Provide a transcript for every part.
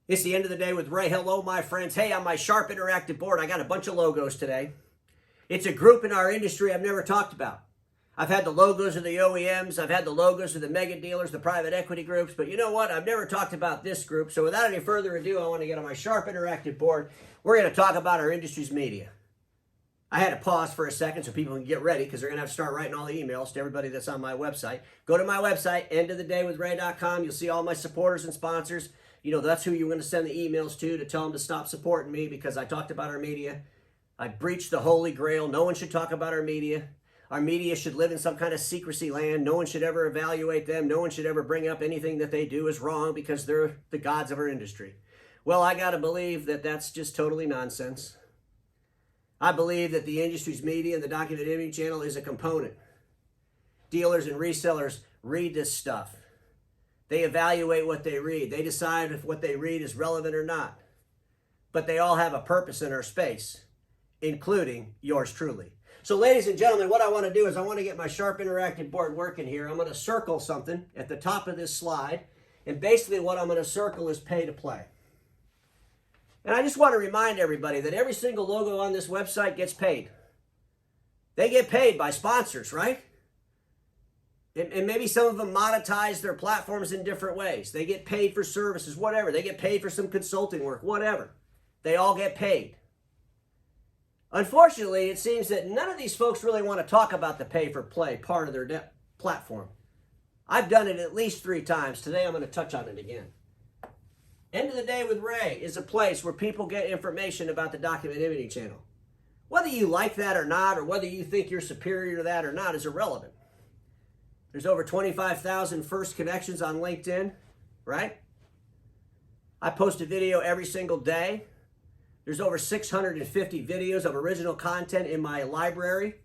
It's the end of the day with Ray. Hello, my friends. Hey, on my Sharp Interactive board, I got a bunch of logos today. It's a group in our industry I've never talked about. I've had the logos of the OEMs. I've had the logos of the mega dealers, the private equity groups. But you know what? I've never talked about this group. So without any further ado, I want to get on my Sharp Interactive board. We're going to talk about our industry's media. I had to pause for a second so people can get ready because they're going to have to start writing all the emails to everybody that's on my website. Go to my website, endofthedaywithray.com. You'll see all my supporters and sponsors. You know, that's who you're going to send the emails to tell them to stop supporting me because I talked about our media. I breached the holy grail. No one should talk about our media. Our media should live in some kind of secrecy land. No one should ever evaluate them. No one should ever bring up anything that they do is wrong because they're the gods of our industry. Well, I got to believe that that's just totally nonsense. I believe that the industry's media and the document imaging channel is a component. Dealers and resellers read this stuff. They evaluate what they read. They decide if what they read is relevant or not. But they all have a purpose in our space, including yours truly. So ladies and gentlemen, what I want to do is I want to get my Sharp Interactive board working here. I'm going to circle something at the top of this slide. And basically what I'm going to circle is pay to play. And I just want to remind everybody that every single logo on this website gets paid. They get paid by sponsors, right? And maybe some of them monetize their platforms in different ways. They get paid for services, whatever. They get paid for some consulting work, whatever. They all get paid. Unfortunately, it seems that none of these folks really want to talk about the pay-for-play part of their platform. I've done it at least 3 times. Today, I'm going to touch on it again. End of the Day with Ray is a place where people get information about the document imaging channel. Whether you like that or not, or whether you think you're superior to that or not, is irrelevant. There's over 25,000 first connections on LinkedIn, right? I post a video every single day. There's over 650 videos of original content in my library.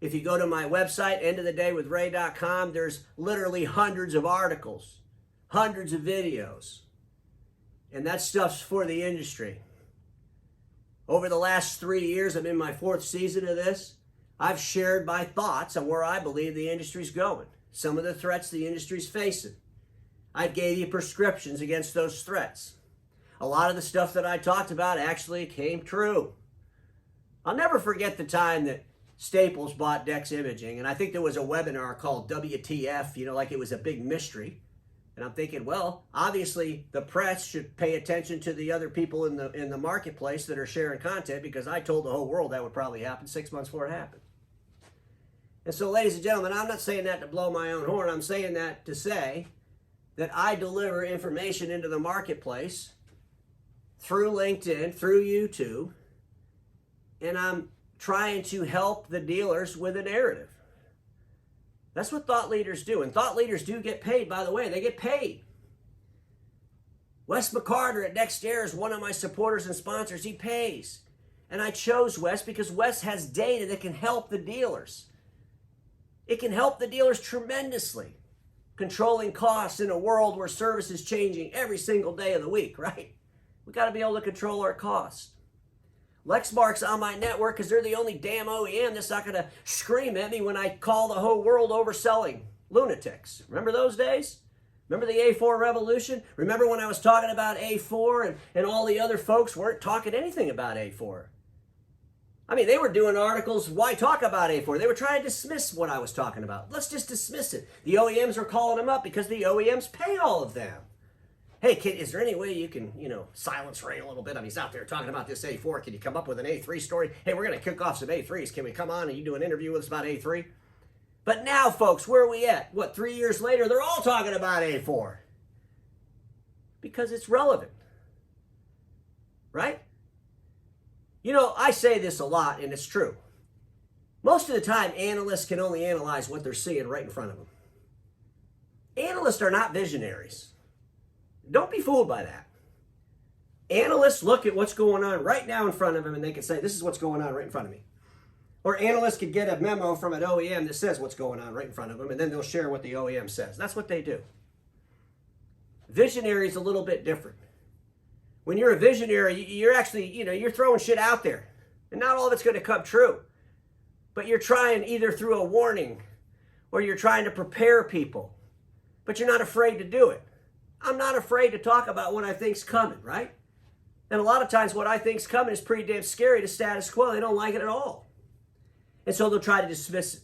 If you go to my website, endofthedaywithray.com, there's literally hundreds of articles, hundreds of videos. And that stuff's for the industry. Over the last 3 years, I'm in my 4th season of this. I've shared my thoughts on where I believe the industry's going. Some of the threats the industry's facing. I gave you prescriptions against those threats. A lot of the stuff that I talked about actually came true. I'll never forget the time that Staples bought Dex Imaging, and I think there was a webinar called WTF, you know, like it was a big mystery. And I'm thinking, well, obviously the press should pay attention to the other people in the marketplace that are sharing content because I told the whole world that would probably happen 6 months before it happened. And so, ladies and gentlemen, I'm not saying that to blow my own horn. I'm saying that to say that I deliver information into the marketplace through LinkedIn, through YouTube, and I'm trying to help the dealers with a narrative. That's what thought leaders do. And thought leaders do get paid, by the way. They get paid. Wes McCarter at NextAir is one of my supporters and sponsors. He pays. And I chose Wes because Wes has data that can help the dealers. It can help the dealers tremendously. Controlling costs in a world where service is changing every single day of the week, right? We got to be able to control our costs. Lexmark's on my network because they're the only damn OEM that's not going to scream at me when I call the whole world overselling lunatics. Remember those days? Remember the A4 revolution? Remember when I was talking about A4 and all the other folks weren't talking anything about A4? I mean, they were doing articles, why talk about A4? They were trying to dismiss what I was talking about. Let's just dismiss it. The OEMs are calling them up because the OEMs pay all of them. Hey, kid, is there any way you can, silence Ray a little bit? I mean, he's out there talking about this A4. Can you come up with an A3 story? Hey, we're going to kick off some A3s. Can we come on and you do an interview with us about A3? But now, folks, where are we at? What, 3 years later, they're all talking about A4. Because it's relevant. Right? I say this a lot, and it's true. Most of the time, analysts can only analyze what they're seeing right in front of them. Analysts are not visionaries. Don't be fooled by that. Analysts look at what's going on right now in front of them, and they can say, this is what's going on right in front of me. Or analysts could get a memo from an OEM that says what's going on right in front of them, and then they'll share what the OEM says. That's what they do. Visionary is a little bit different. When you're a visionary, you're actually, you're throwing shit out there. And not all of it's going to come true. But you're trying either through a warning or you're trying to prepare people. But you're not afraid to do it. I'm not afraid to talk about what I think's coming, right? And a lot of times what I think's coming is pretty damn scary to status quo. They don't like it at all. And so they'll try to dismiss it.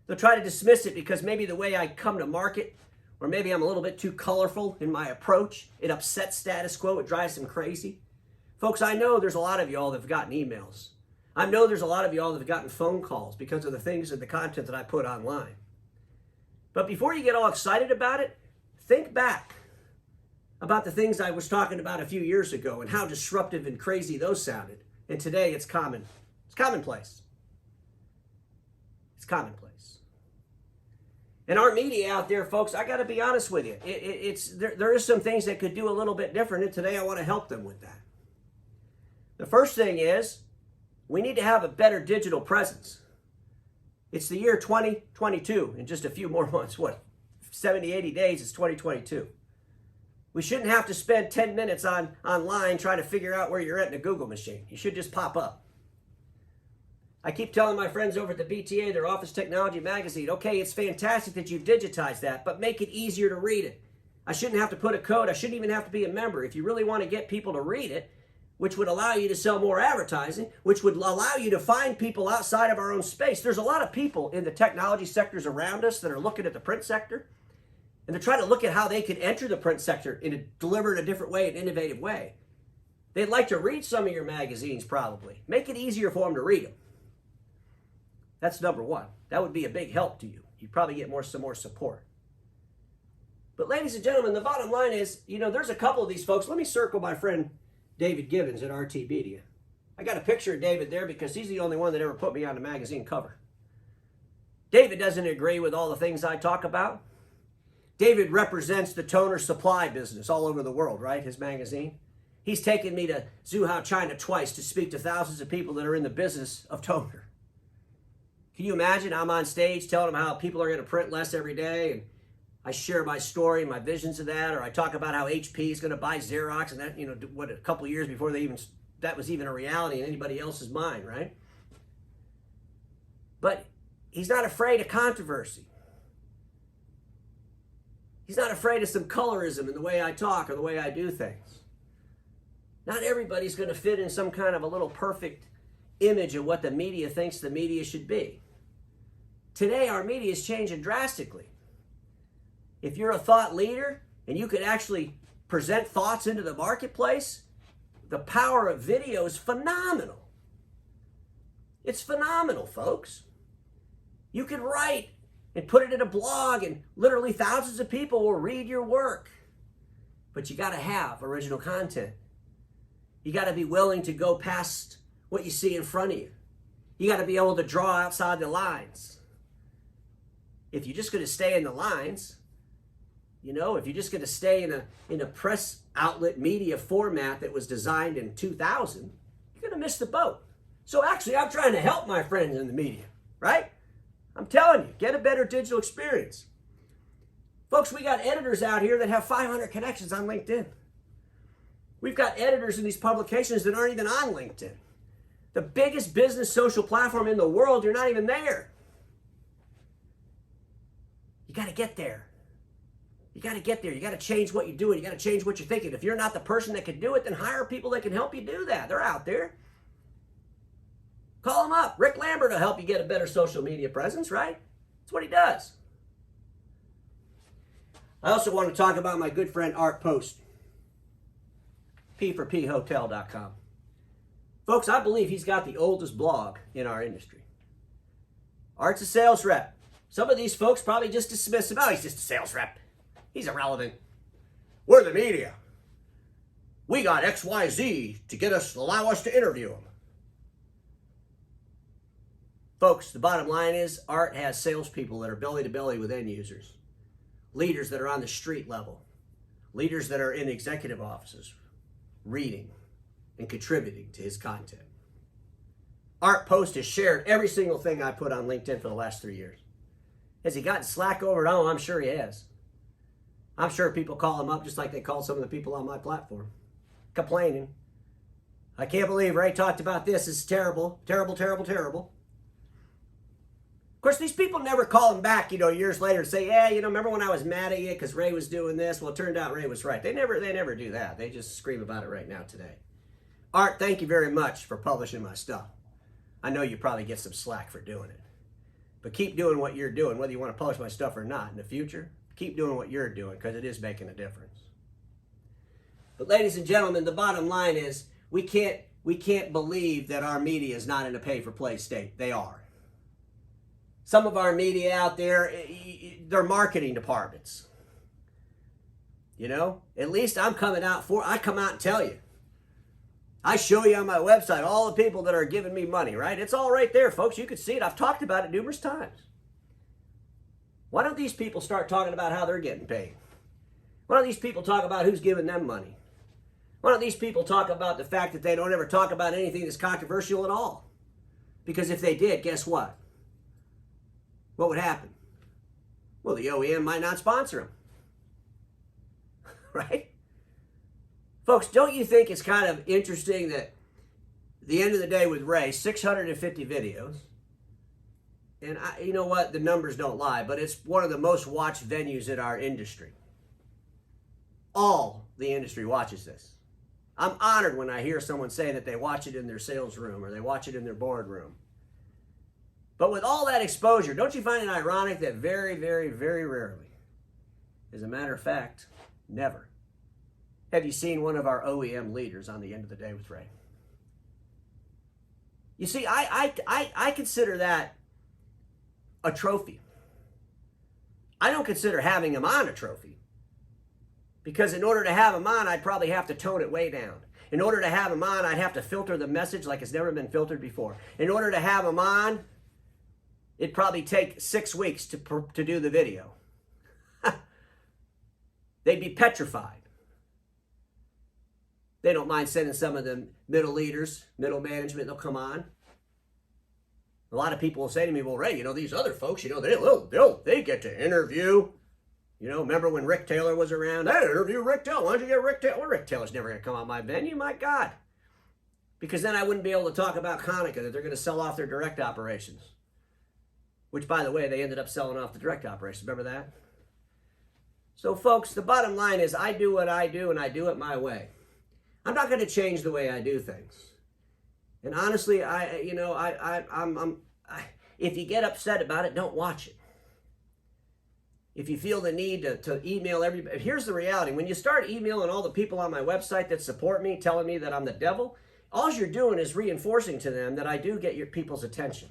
They'll try to dismiss it because maybe the way I come to market, or maybe I'm a little bit too colorful in my approach, it upsets status quo, it drives them crazy. Folks, I know there's a lot of y'all that have gotten emails. I know there's a lot of y'all that have gotten phone calls because of the things and the content that I put online. But before you get all excited about it, think back about the things I was talking about a few years ago and how disruptive and crazy those sounded. And today it's common. It's commonplace. It's commonplace. And our media out there, folks, I got to be honest with you. There is some things that could do a little bit different, and today I want to help them with that. The first thing is we need to have a better digital presence. It's the year 2022. In just a few more months, 70, 80 days, it's 2022. We shouldn't have to spend 10 minutes online trying to figure out where you're at in a Google machine. You should just pop up. I keep telling my friends over at the BTA, their Office Technology Magazine, okay, it's fantastic that you've digitized that, but make it easier to read it. I shouldn't have to put a code. I shouldn't even have to be a member. If you really want to get people to read it, which would allow you to sell more advertising, which would allow you to find people outside of our own space. There's a lot of people in the technology sectors around us that are looking at the print sector, and they're trying to look at how they could enter the print sector deliver in a different way, an innovative way. They'd like to read some of your magazines probably. Make it easier for them to read them. That's number one. That would be a big help to you. You'd probably get some more support. But ladies and gentlemen, the bottom line is, there's a couple of these folks. Let me circle my friend David Gibbons at RT Media. I got a picture of David there because he's the only one that ever put me on the magazine cover. David doesn't agree with all the things I talk about. David represents the toner supply business all over the world, right? His magazine. He's taken me to Zhuhao, China twice to speak to thousands of people that are in the business of toner. Can you imagine? I'm on stage telling them how people are going to print less every day, and I share my story and my visions of that, or I talk about how HP is going to buy Xerox, and that, a couple of years before that was even a reality in anybody else's mind, right? But he's not afraid of controversy. He's not afraid of some colorism in the way I talk or the way I do things. Not everybody's going to fit in some kind of a little perfect image of what the media thinks the media should be. Today, our media is changing drastically. If you're a thought leader and you could actually present thoughts into the marketplace, the power of video is phenomenal. It's phenomenal, folks. You can write and put it in a blog, and literally thousands of people will read your work. But you got to have original content. You got to be willing to go past what you see in front of you. You got to be able to draw outside the lines. If you're just going to stay in the lines, if you're just going to stay in a press outlet media format that was designed in 2000, you're going to miss the boat. So actually, I'm trying to help my friends in the media, right? I'm telling you, get a better digital experience. Folks, we got editors out here that have 500 connections on LinkedIn. We've got editors in these publications that aren't even on LinkedIn. The biggest business social platform in the world, you're not even there. You got to get there. You got to get there. You got to change what you're doing. You got to change what you're thinking. If you're not the person that can do it, then hire people that can help you do that. They're out there. Call him up. Rick Lambert will help you get a better social media presence, right? That's what he does. I also want to talk about my good friend Art Post. P4Photel.com. Folks, I believe he's got the oldest blog in our industry. Art's a sales rep. Some of these folks probably just dismiss him. Oh, he's just a sales rep. He's irrelevant. We're the media. We got XYZ to allow us to interview him. Folks, the bottom line is Art has salespeople that are belly to belly with end users, leaders that are on the street level, leaders that are in executive offices, reading and contributing to his content. Art Post has shared every single thing I put on LinkedIn for the last 3 years. Has he gotten slack over it? Oh, I'm sure he has. I'm sure people call him up just like they call some of the people on my platform, complaining. I can't believe Ray talked about this. It's terrible, terrible, terrible, terrible. Of course, these people never call him back, years later and say, yeah, remember when I was mad at you because Ray was doing this? Well, it turned out Ray was right. They never do that. They just scream about it right now today. Art, thank you very much for publishing my stuff. I know you probably get some slack for doing it. But keep doing what you're doing, whether you want to publish my stuff or not in the future. Keep doing what you're doing because it is making a difference. But ladies and gentlemen, the bottom line is we can't believe that our media is not in a pay-for-play state. They are. Some of our media out there, they're marketing departments. At least I come out and tell you. I show you on my website all the people that are giving me money, right? It's all right there, folks. You can see it. I've talked about it numerous times. Why don't these people start talking about how they're getting paid? Why don't these people talk about who's giving them money? Why don't these people talk about the fact that they don't ever talk about anything that's controversial at all? Because if they did, guess what? What would happen? Well, the OEM might not sponsor them. Right? Folks, don't you think it's kind of interesting that at the end of the day with Ray, 650 videos, and you know what? The numbers don't lie, but it's one of the most watched venues in our industry. All the industry watches this. I'm honored when I hear someone say that they watch it in their sales room or they watch it in their boardroom. But with all that exposure, don't you find it ironic that very, very, very rarely, as a matter of fact, never, have you seen one of our OEM leaders on the end of the day with Ray? You see, I consider that a trophy. I don't consider having him on a trophy. Because in order to have him on, I'd probably have to tone it way down. In order to have him on, I'd have to filter the message like it's never been filtered before. In order to have him on, it'd probably take 6 weeks to do the video. They'd be petrified. They don't mind sending some of the middle leaders, middle management, they'll come on. A lot of people will say to me, well, Ray, these other folks, they get to interview. Remember when Rick Taylor was around? Hey, interview Rick Taylor. Why don't you get Rick Taylor? Well, Rick Taylor's never going to come on my venue, my God. Because then I wouldn't be able to talk about Kanata, that they're going to sell off their direct operations. Which, by the way, they ended up selling off the direct operations. Remember that? So, folks, the bottom line is I do what I do, and I do it my way. I'm not going to change the way I do things. And honestly, if you get upset about it, don't watch it. If you feel the need to email everybody, here's the reality. When you start emailing all the people on my website that support me, telling me that I'm the devil, all you're doing is reinforcing to them that I do get your people's attention.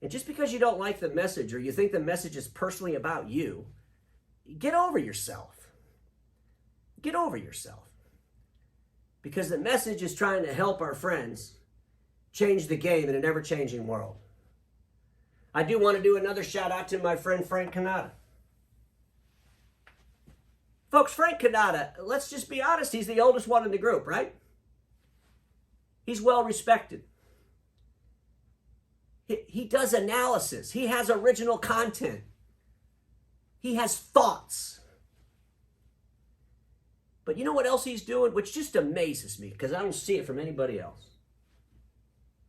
And just because you don't like the message or you think the message is personally about you, get over yourself. Get over yourself. Because the message is trying to help our friends change the game in an ever-changing world. I do want to do another shout out to my friend Frank Kanata. Folks, Frank Kanata, let's just be honest, he's the oldest one in the group, right? He's well respected. He does analysis. He has original content. He has thoughts. But you know what else he's doing? Which just amazes me because I don't see it from anybody else.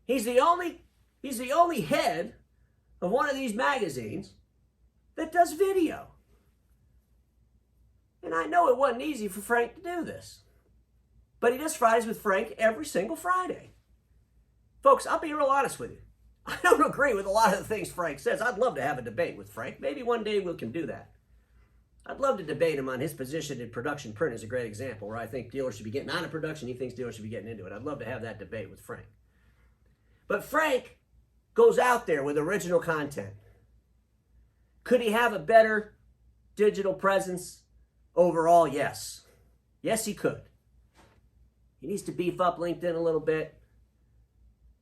He's the only head of one of these magazines that does video. And I know it wasn't easy for Frank to do this. But he does Fridays with Frank every single Friday. Folks, I'll be real honest with you. I don't agree with a lot of the things Frank says. I'd love to have a debate with Frank. Maybe one day we can do that. I'd love to debate him on his position in production. Print is a great example where I think dealers should be getting out of production. He thinks dealers should be getting into it. I'd love to have that debate with Frank. But Frank goes out there with original content. Could he have a better digital presence overall? Yes. Yes, he could. He needs to beef up LinkedIn a little bit.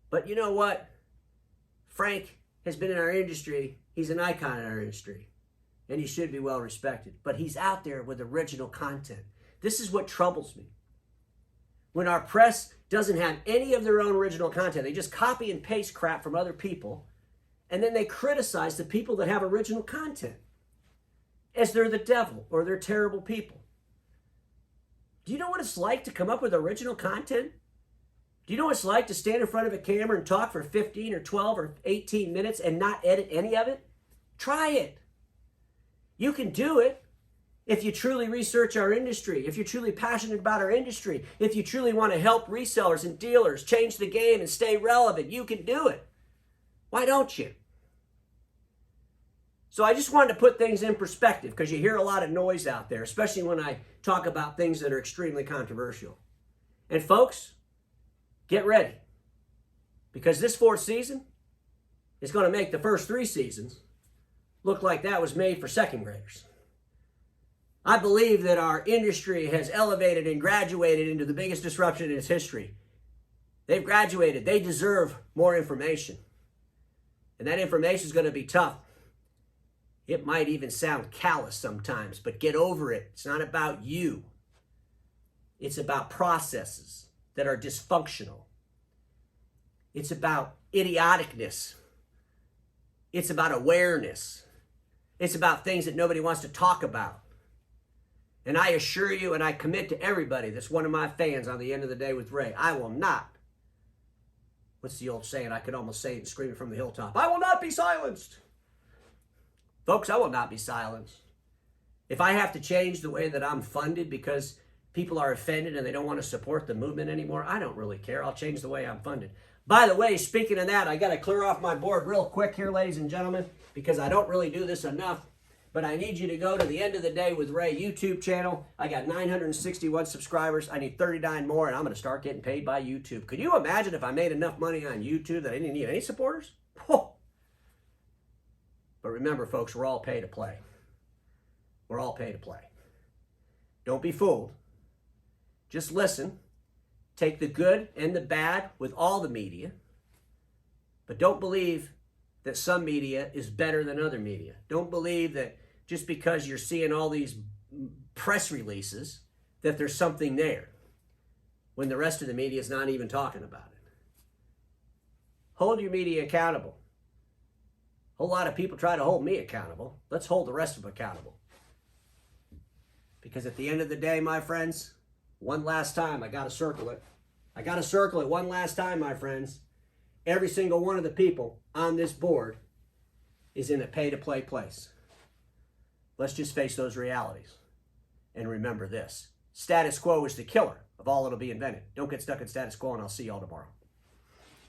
But you know what? Frank has been in our industry. He's an icon in our industry. And he should be well respected. But he's out there with original content. This is what troubles me. When our press doesn't have any of their own original content, they just copy and paste crap from other people, and then they criticize the people that have original content as they're the devil or they're terrible people. Do you know what it's like to come up with original content? Do you know what it's like to stand in front of a camera and talk for 15 or 12 or 18 minutes and not edit any of it? Try it. You can do it if you truly research our industry, if you're truly passionate about our industry, if you truly want to help resellers and dealers change the game and stay relevant. You can do it. Why don't you? So I just wanted to put things in perspective because you hear a lot of noise out there, especially when I talk about things that are extremely controversial. And folks, get ready, because this fourth season is going to make the first 3 seasons look like that was made for second graders. I believe that our industry has elevated and graduated into the biggest disruption in its history. They've graduated. They deserve more information. And that information is going to be tough. It might even sound callous sometimes, but get over it. It's not about you. It's about processes that are dysfunctional. It's about idioticness. It's about awareness. It's about things that nobody wants to talk about. And I assure you, and I commit to everybody that's one of my fans on the End of the Day with Ray, I will not, what's the old saying? I could almost say it and scream it from the hilltop. I will not be silenced. Folks, I will not be silenced. If I have to change the way that I'm funded because people are offended and they don't want to support the movement anymore, I don't really care. I'll change the way I'm funded. By the way, speaking of that, I got to clear off my board real quick here, ladies and gentlemen, because I don't really do this enough. But I need you to go to the End of the Day with Ray YouTube channel. I got 961 subscribers. I need 39 more, and I'm going to start getting paid by YouTube. Could you imagine if I made enough money on YouTube that I didn't need any supporters? Oh. But remember, folks, we're all pay to play. We're all pay to play. Don't be fooled. Just listen. Take the good and the bad with all the media. But don't believe that some media is better than other media. Don't believe that just because you're seeing all these press releases that there's something there when the rest of the media is not even talking about it. Hold your media accountable. A whole lot of people try to hold me accountable. Let's hold the rest of them accountable. Because at the end of the day, my friends, one last time, I got to circle it. I got to circle it one last time, my friends. Every single one of the people on this board is in a pay-to-play place. Let's just face those realities. And remember this. Status quo is the killer of all that'll be invented. Don't get stuck in status quo, and I'll see y'all tomorrow.